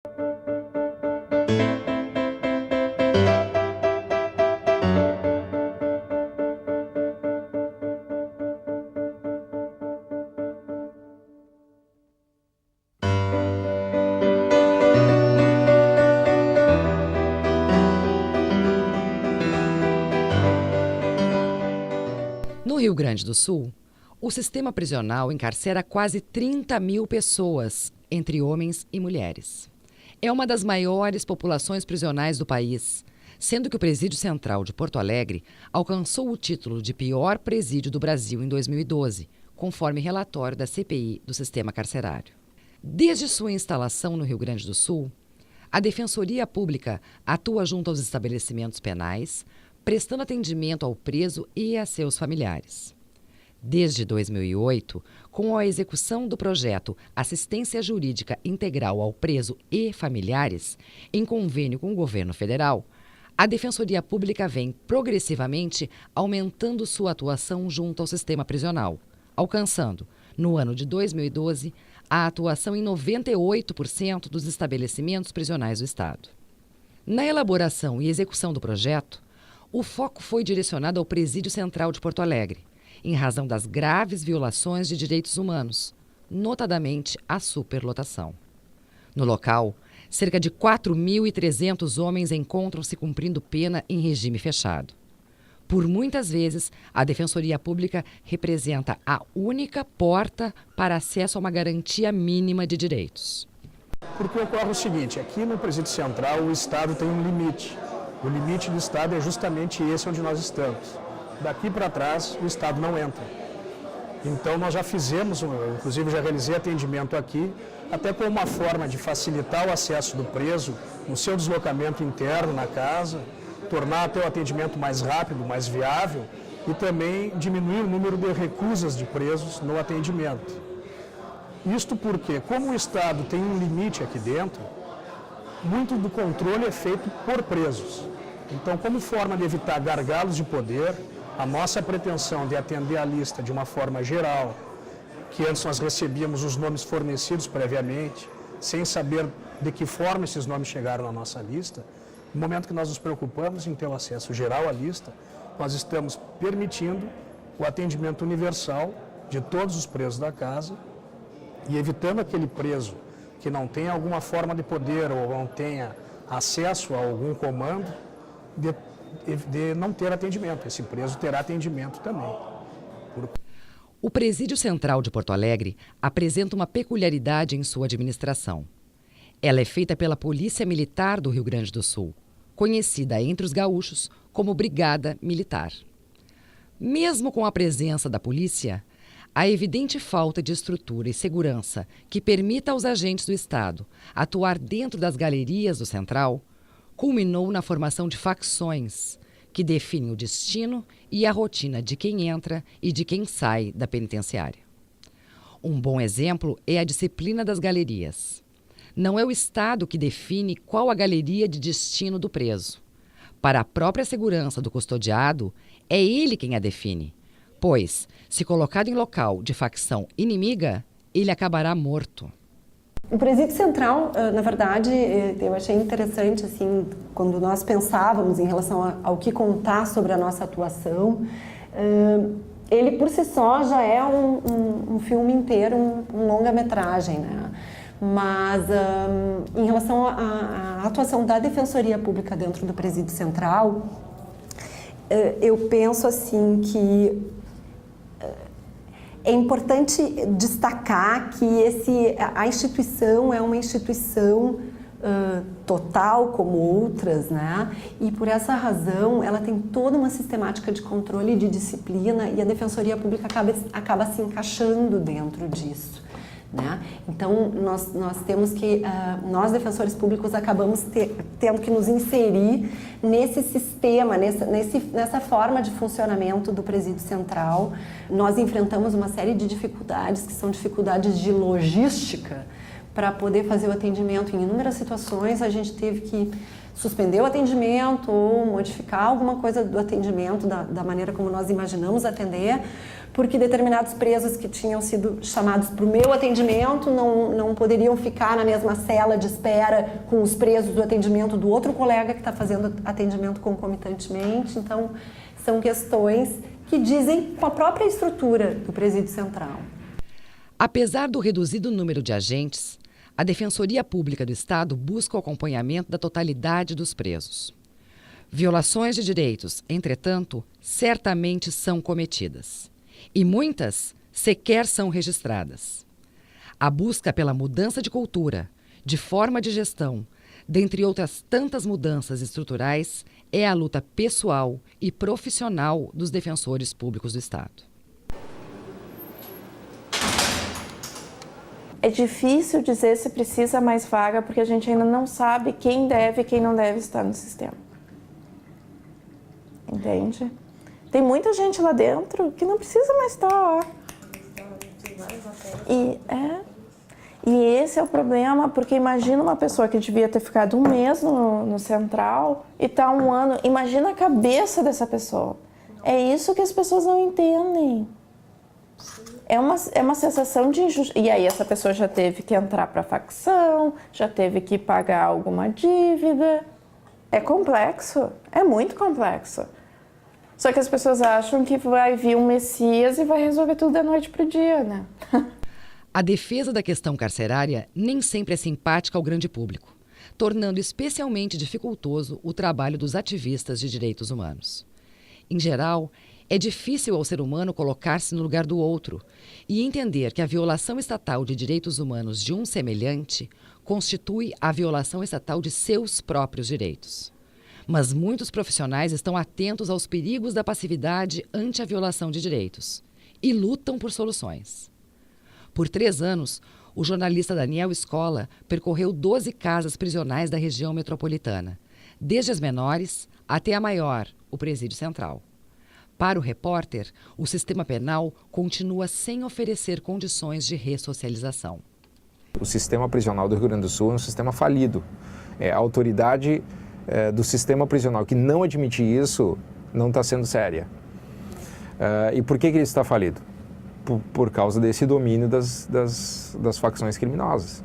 No Rio Grande do Sul, o sistema prisional encarcera quase 30 mil pessoas, entre homens e mulheres. É uma das maiores populações prisionais do país, sendo que o Presídio Central de Porto Alegre alcançou o título de pior presídio do Brasil em 2012, conforme relatório da CPI do Sistema Carcerário. Desde sua instalação no Rio Grande do Sul, a Defensoria Pública atua junto aos estabelecimentos penais, prestando atendimento ao preso e a seus familiares. Desde 2008, com a execução do projeto Assistência Jurídica Integral ao Preso e Familiares, em convênio com o governo federal, a Defensoria Pública vem progressivamente aumentando sua atuação junto ao sistema prisional, alcançando, no ano de 2012, a atuação em 98% dos estabelecimentos prisionais do Estado. Na elaboração e execução do projeto, o foco foi direcionado ao Presídio Central de Porto Alegre, em razão das graves violações de direitos humanos, notadamente a superlotação. No local, cerca de 4.300 homens encontram-se cumprindo pena em regime fechado. Por muitas vezes, a Defensoria Pública representa a única porta para acesso a uma garantia mínima de direitos. Porque ocorre o seguinte, aqui no Presídio Central o Estado tem um limite. O limite do Estado é justamente esse onde nós estamos. Daqui para trás, o Estado não entra. Então, nós já fizemos, inclusive já realizei atendimento aqui, até como uma forma de facilitar o acesso do preso no seu deslocamento interno na casa, tornar até o atendimento mais rápido, mais viável e também diminuir o número de recusas de presos no atendimento. Isto porque, como o Estado tem um limite aqui dentro, muito do controle é feito por presos. Então, como forma de evitar gargalos de poder, a nossa pretensão de atender a lista de uma forma geral, que antes nós recebíamos os nomes fornecidos previamente, sem saber de que forma esses nomes chegaram na nossa lista, no momento que nós nos preocupamos em ter o acesso geral à lista, nós estamos permitindo o atendimento universal de todos os presos da casa e evitando aquele preso que não tenha alguma forma de poder ou não tenha acesso a algum comando, de não ter atendimento. Esse preso terá atendimento também. O Presídio Central de Porto Alegre apresenta uma peculiaridade em sua administração. Ela é feita pela Polícia Militar do Rio Grande do Sul, conhecida entre os gaúchos como Brigada Militar. Mesmo com a presença da polícia, a evidente falta de estrutura e segurança que permita aos agentes do Estado atuar dentro das galerias do Central culminou na formação de facções que definem o destino e a rotina de quem entra e de quem sai da penitenciária. Um bom exemplo é a disciplina das galerias. Não é o Estado que define qual a galeria de destino do preso. Para a própria segurança do custodiado, é ele quem a define. Pois, se colocado em local de facção inimiga, ele acabará morto. O Presídio Central, na verdade, eu achei interessante, assim, quando nós pensávamos em relação ao que contar sobre a nossa atuação, ele por si só já é um filme inteiro, um longa-metragem, né? Mas em relação à atuação da Defensoria Pública dentro do Presídio Central, eu penso assim que é importante destacar que a instituição é uma instituição total como outras, né? E por essa razão ela tem toda uma sistemática de controle e de disciplina e a Defensoria Pública acaba se encaixando dentro disso, né? Então nós temos que, nós defensores públicos acabamos tendo que nos inserir nesse sistema, nessa forma de funcionamento do Presídio Central. Nós enfrentamos uma série de dificuldades que são dificuldades de logística, para poder fazer o atendimento. Em inúmeras situações, a gente teve que suspender o atendimento ou modificar alguma coisa do atendimento, da maneira como nós imaginamos atender, porque determinados presos que tinham sido chamados para o meu atendimento não poderiam ficar na mesma cela de espera com os presos do atendimento do outro colega que está fazendo atendimento concomitantemente. Então, são questões que dizem com a própria estrutura do Presídio Central. Apesar do reduzido número de agentes, a Defensoria Pública do Estado busca o acompanhamento da totalidade dos presos. Violações de direitos, entretanto, certamente são cometidas. E muitas sequer são registradas. A busca pela mudança de cultura, de forma de gestão, dentre outras tantas mudanças estruturais, é a luta pessoal e profissional dos defensores públicos do Estado. É difícil dizer se precisa mais vaga, porque a gente ainda não sabe quem deve e quem não deve estar no sistema. Entende? Tem muita gente lá dentro que não precisa mais estar. E esse é o problema, porque imagina uma pessoa que devia ter ficado um mês no Central e está um ano. Imagina a cabeça dessa pessoa. É isso que as pessoas não entendem. É uma sensação de injustiça. E aí essa pessoa já teve que entrar para a facção, já teve que pagar alguma dívida. É complexo, é muito complexo. Só que as pessoas acham que vai vir um Messias e vai resolver tudo da noite para o dia, né? A defesa da questão carcerária nem sempre é simpática ao grande público, tornando especialmente dificultoso o trabalho dos ativistas de direitos humanos. Em geral, é difícil ao ser humano colocar-se no lugar do outro e entender que a violação estatal de direitos humanos de um semelhante constitui a violação estatal de seus próprios direitos. Mas muitos profissionais estão atentos aos perigos da passividade ante a violação de direitos e lutam por soluções. Por 3 anos, o jornalista Daniel Escola percorreu 12 casas prisionais da região metropolitana, desde as menores até a maior, o Presídio Central. Para o repórter, o sistema penal continua sem oferecer condições de ressocialização. O sistema prisional do Rio Grande do Sul é um sistema falido. A autoridade do sistema prisional que não admitir isso não está sendo séria. E por que ele está falido? Por causa desse domínio das facções criminosas.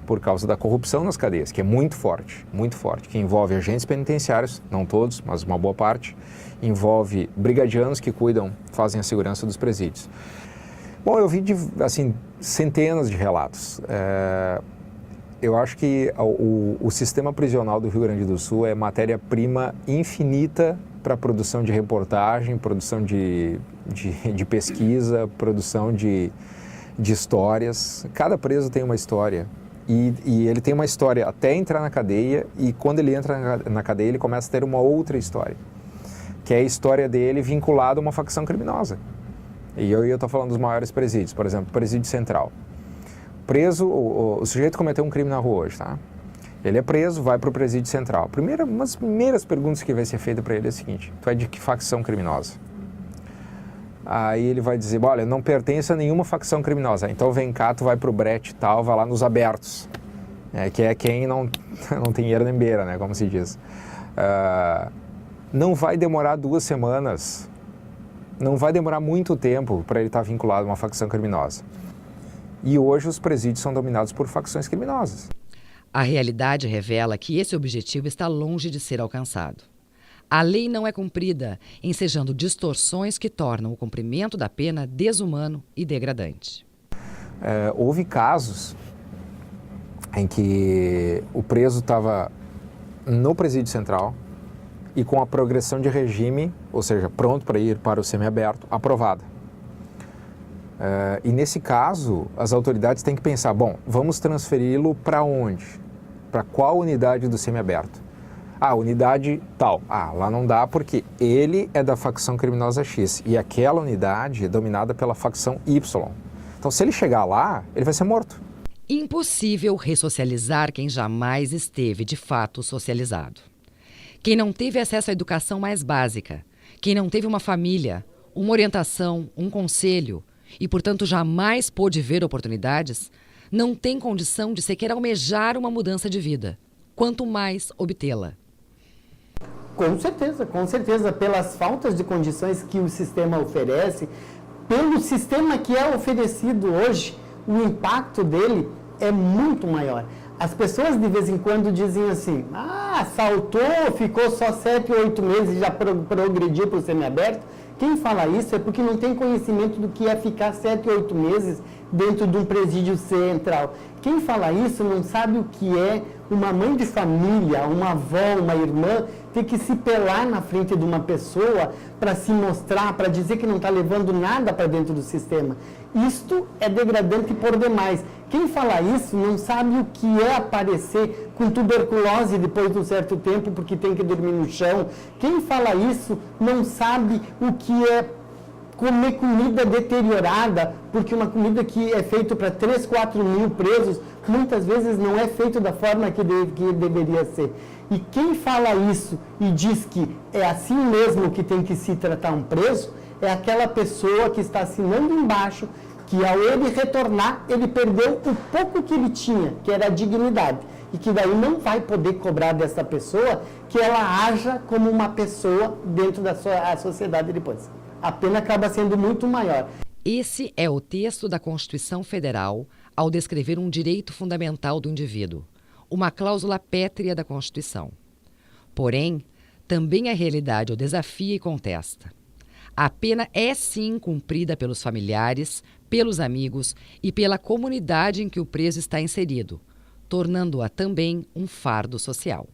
Por causa da corrupção nas cadeias, que é muito forte, que envolve agentes penitenciários, não todos, mas uma boa parte, envolve brigadianos que fazem a segurança dos presídios. Bom, eu vi centenas de relatos. Eu acho que o sistema prisional do Rio Grande do Sul é matéria-prima infinita para a produção de reportagem, produção de pesquisa, produção de histórias. Cada preso tem uma história. E ele tem uma história até entrar na cadeia, e quando ele entra na cadeia ele começa a ter uma outra história, que é a história dele vinculada a uma facção criminosa. E eu estou falando dos maiores presídios, por exemplo, o Presídio Central. Preso, o sujeito cometeu um crime na rua hoje, tá? Ele é preso, vai para o Presídio Central. Uma das primeiras perguntas que vai ser feita para ele é a seguinte: tu é de que facção criminosa? Aí ele vai dizer, olha, não pertence a nenhuma facção criminosa. Então vem cá, tu vai pro brete e tal, vai lá nos abertos. Que é quem não tem eira nem beira, né, como se diz. Não vai demorar 2 semanas, não vai demorar muito tempo para ele estar vinculado a uma facção criminosa. E hoje os presídios são dominados por facções criminosas. A realidade revela que esse objetivo está longe de ser alcançado. A lei não é cumprida, ensejando distorções que tornam o cumprimento da pena desumano e degradante. Houve casos em que o preso estava no Presídio Central e com a progressão de regime, ou seja, pronto para ir para o semiaberto, aprovada. E nesse caso, as autoridades têm que pensar, bom, vamos transferi-lo para onde? Para qual unidade do semiaberto? Unidade tal. Lá não dá porque ele é da facção criminosa X e aquela unidade é dominada pela facção Y. Então, se ele chegar lá, ele vai ser morto. Impossível ressocializar quem jamais esteve de fato socializado. Quem não teve acesso à educação mais básica, quem não teve uma família, uma orientação, um conselho e, portanto, jamais pôde ver oportunidades, não tem condição de sequer almejar uma mudança de vida, quanto mais obtê-la. Com certeza, pelas faltas de condições que o sistema oferece, pelo sistema que é oferecido hoje, o impacto dele é muito maior. As pessoas de vez em quando dizem assim, saltou, ficou só 7 ou 8 meses e já progrediu para o semiaberto. Quem fala isso é porque não tem conhecimento do que é ficar 7 ou 8 meses dentro de um presídio central. Quem fala isso não sabe o que é uma mãe de família, uma avó, uma irmã, ter que se pelar na frente de uma pessoa para se mostrar, para dizer que não está levando nada para dentro do sistema. Isto é degradante por demais. Quem fala isso não sabe o que é aparecer com tuberculose depois de um certo tempo porque tem que dormir no chão. Quem fala isso não sabe o que é comer comida deteriorada, porque uma comida que é feita para 3, 4 mil presos, muitas vezes não é feita da forma que deveria ser. E quem fala isso e diz que é assim mesmo que tem que se tratar um preso, é aquela pessoa que está assinando embaixo que ao ele retornar, ele perdeu o pouco que ele tinha, que era a dignidade. E que daí não vai poder cobrar dessa pessoa que ela haja como uma pessoa dentro da sua sociedade depois. A pena acaba sendo muito maior. Esse é o texto da Constituição Federal ao descrever um direito fundamental do indivíduo, uma cláusula pétrea da Constituição. Porém, também a realidade o desafia e contesta. A pena é sim cumprida pelos familiares, pelos amigos e pela comunidade em que o preso está inserido, tornando-a também um fardo social.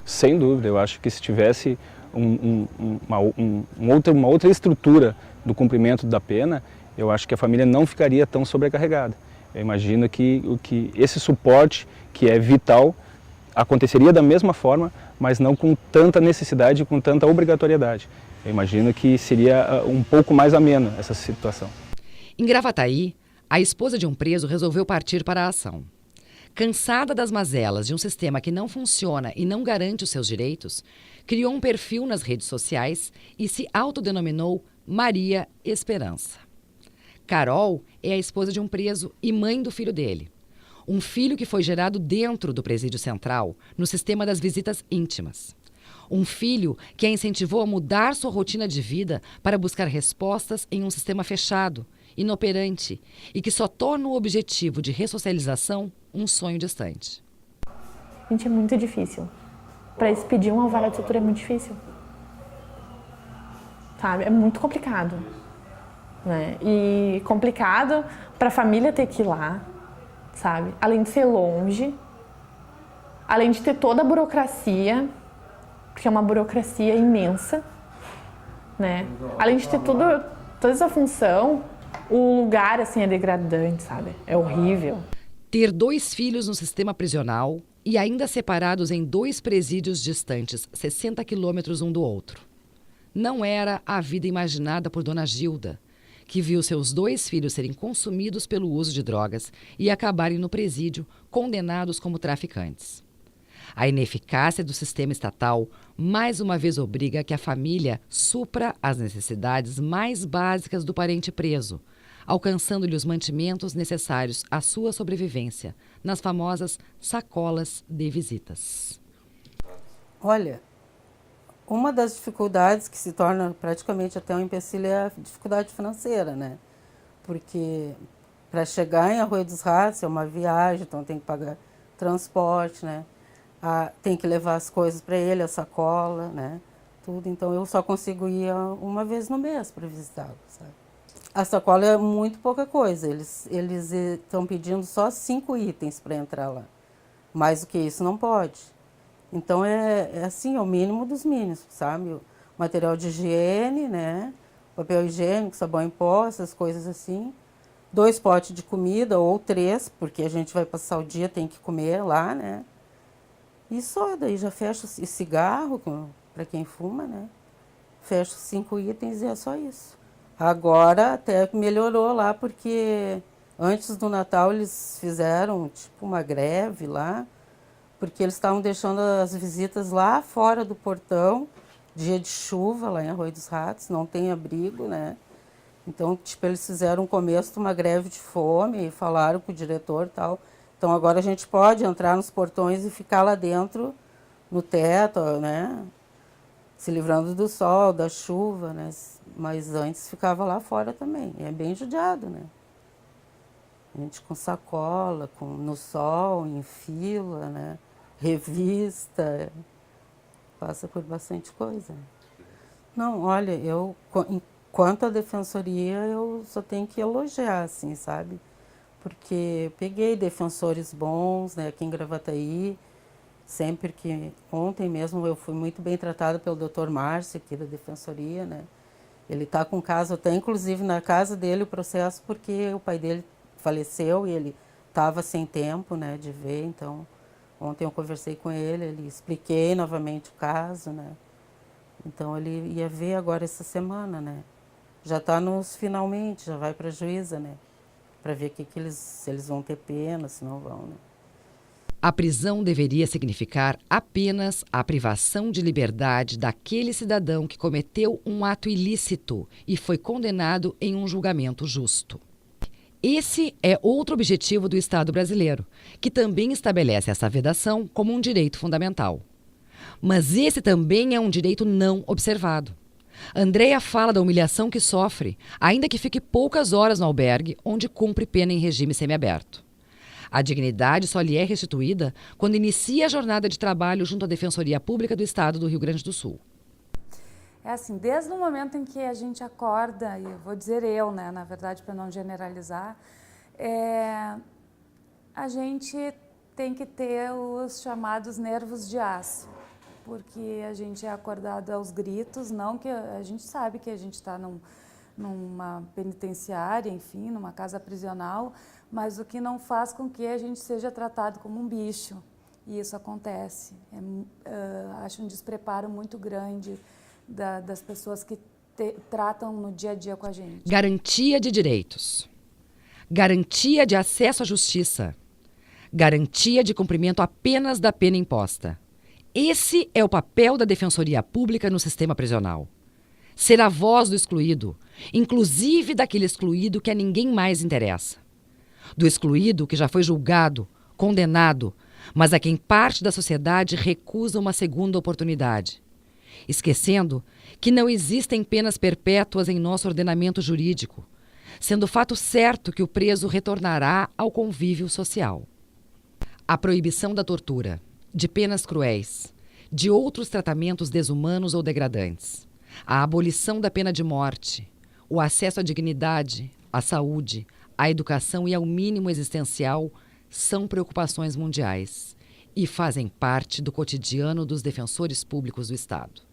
Sem dúvida, eu acho que se tivesse uma outra estrutura do cumprimento da pena, eu acho que a família não ficaria tão sobrecarregada. Eu imagino que esse suporte, que é vital, aconteceria da mesma forma, mas não com tanta necessidade e com tanta obrigatoriedade. Eu imagino que seria um pouco mais ameno essa situação. Em Gravataí, a esposa de um preso resolveu partir para a ação. Cansada das mazelas de um sistema que não funciona e não garante os seus direitos, criou um perfil nas redes sociais e se autodenominou Maria Esperança. Carol é a esposa de um preso e mãe do filho dele. Um filho que foi gerado dentro do presídio central, no sistema das visitas íntimas. Um filho que a incentivou a mudar sua rotina de vida para buscar respostas em um sistema fechado, inoperante e que só torna o objetivo de ressocialização um sonho distante. Gente, é muito difícil. Para expedir uma vara de sutura é muito difícil. Sabe? É muito complicado. Né? E complicado para a família ter que ir lá, sabe? Além de ser longe, além de ter toda a burocracia, porque é uma burocracia imensa, né? Além de ter toda essa função, o lugar assim é degradante, sabe? É horrível. Ter 2 filhos no sistema prisional e ainda separados em 2 presídios distantes 60 quilômetros um do outro. Não era a vida imaginada por Dona Gilda, que viu seus 2 filhos serem consumidos pelo uso de drogas e acabarem no presídio, condenados como traficantes. A ineficácia do sistema estatal mais uma vez obriga que a família supra as necessidades mais básicas do parente preso, alcançando-lhe os mantimentos necessários à sua sobrevivência, nas famosas sacolas de visitas. Olha, uma das dificuldades que se torna praticamente até um empecilho é a dificuldade financeira, né? Porque para chegar em Arroio dos Ratos é uma viagem, então tem que pagar transporte, né? Tem que levar as coisas para ele, a sacola, né? Tudo. Então eu só consigo ir uma vez no mês para visitá-lo, sabe? A sacola é muito pouca coisa. Eles estão pedindo só 5 itens para entrar lá. Mais do que isso não pode. Então é assim, é o mínimo dos mínimos, sabe? O material de higiene, né? Papel higiênico, sabão em pó, essas coisas assim. 2 potes de comida ou 3, porque a gente vai passar o dia, tem que comer lá, né? E só, daí já fecha o cigarro, para quem fuma, né? Fecha 5 itens e é só isso. Agora até melhorou lá, porque antes do Natal eles fizeram tipo uma greve lá, porque eles estavam deixando as visitas lá fora do portão, dia de chuva lá em Arroio dos Ratos, não tem abrigo, né? Então, tipo, eles fizeram um começo de uma greve de fome e falaram com o diretor e tal. Então, agora a gente pode entrar nos portões e ficar lá dentro, no teto, né? Se livrando do sol, da chuva, né? Mas antes ficava lá fora também. E é bem judiado, né? A gente com sacola, no sol, em fila, né? Revista, passa por bastante coisa. Não, olha, enquanto a defensoria, eu só tenho que elogiar, assim, sabe? Porque peguei defensores bons, né, aqui em Gravataí, sempre que... Ontem mesmo eu fui muito bem tratada pelo Dr. Márcio, aqui da defensoria, né? Ele está com caso, até inclusive na casa dele o processo, porque o pai dele faleceu e ele estava sem tempo, né, de ver, então ontem eu conversei com ele expliquei novamente o caso, né, então ele ia ver agora essa semana, né, já está nos finalmente, já vai para a juíza, né, para ver se eles vão ter pena, se não vão, né. A prisão deveria significar apenas a privação de liberdade daquele cidadão que cometeu um ato ilícito e foi condenado em um julgamento justo. Esse é outro objetivo do Estado brasileiro, que também estabelece essa vedação como um direito fundamental. Mas esse também é um direito não observado. Andréia fala da humilhação que sofre, ainda que fique poucas horas no albergue, onde cumpre pena em regime semiaberto. A dignidade só lhe é restituída quando inicia a jornada de trabalho junto à Defensoria Pública do Estado do Rio Grande do Sul. É assim, desde o momento em que a gente acorda, e eu vou dizer eu, né, na verdade, para não generalizar, a gente tem que ter os chamados nervos de aço, porque a gente é acordado aos gritos, não que a gente sabe que a gente está numa penitenciária, enfim, numa casa prisional, mas o que não faz com que a gente seja tratado como um bicho, e isso acontece. Acho um despreparo muito grande das pessoas que tratam no dia a dia com a gente. Garantia de direitos. Garantia de acesso à justiça. Garantia de cumprimento apenas da pena imposta. Esse é o papel da Defensoria Pública no sistema prisional. Ser a voz do excluído, inclusive daquele excluído que a ninguém mais interessa. Do excluído que já foi julgado, condenado, mas a quem parte da sociedade recusa uma segunda oportunidade. Esquecendo que não existem penas perpétuas em nosso ordenamento jurídico, sendo fato certo que o preso retornará ao convívio social. A proibição da tortura, de penas cruéis, de outros tratamentos desumanos ou degradantes, a abolição da pena de morte, o acesso à dignidade, à saúde, à educação e ao mínimo existencial são preocupações mundiais e fazem parte do cotidiano dos defensores públicos do Estado.